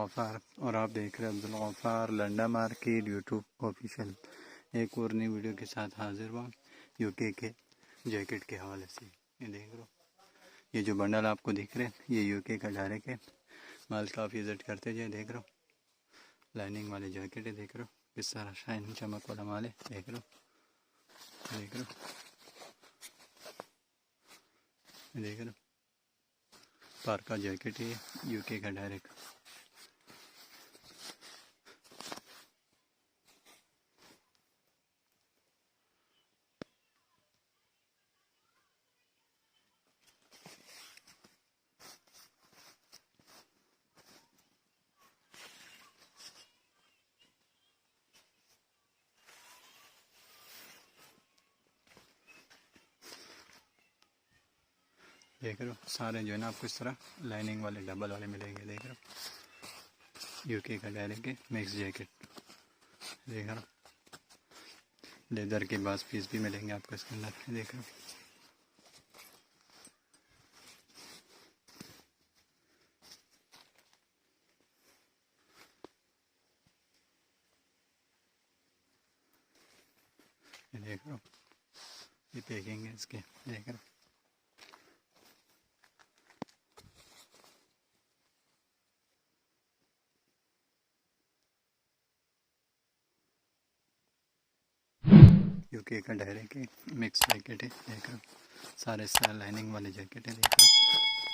गफ़ार और आप देख रहे हैं Abdul Gaffar Landa market YouTube official. एक और नई वीडियो के साथ हाजिर हुआ यूके के जैकेट के हवाले से। ये देख लो, ये जो बंडल आपको दिख रहे हैं ये यूके का डायरेक्ट है। माल काफ़ी विजिट करते जाए। देख लो लाइनिंग वाले जैकेट है, देख लो किस तरह शाइन चमक वाला माल है। देख लो देख लो देख लो पार्का जैकेट है यूके का डायरेक्ट। देख रहे हो सारे जो है ना आपको इस तरह लाइनिंग वाले डबल वाले मिलेंगे। देख रहे हो यूके का डायरेक्ट है मिक्स जैकेट। देख रहे हो लेदर के बास पीस भी मिलेंगे आपको इसके अंदर। देख रहे हो देख रहे हो ये पैकिंग है इसके। देख रहे हो यूके का डायरेक्ट है मिक्स जैकेट है। देख रहे हो सारे लाइनिंग वाले जैकेट है। देख रहे हो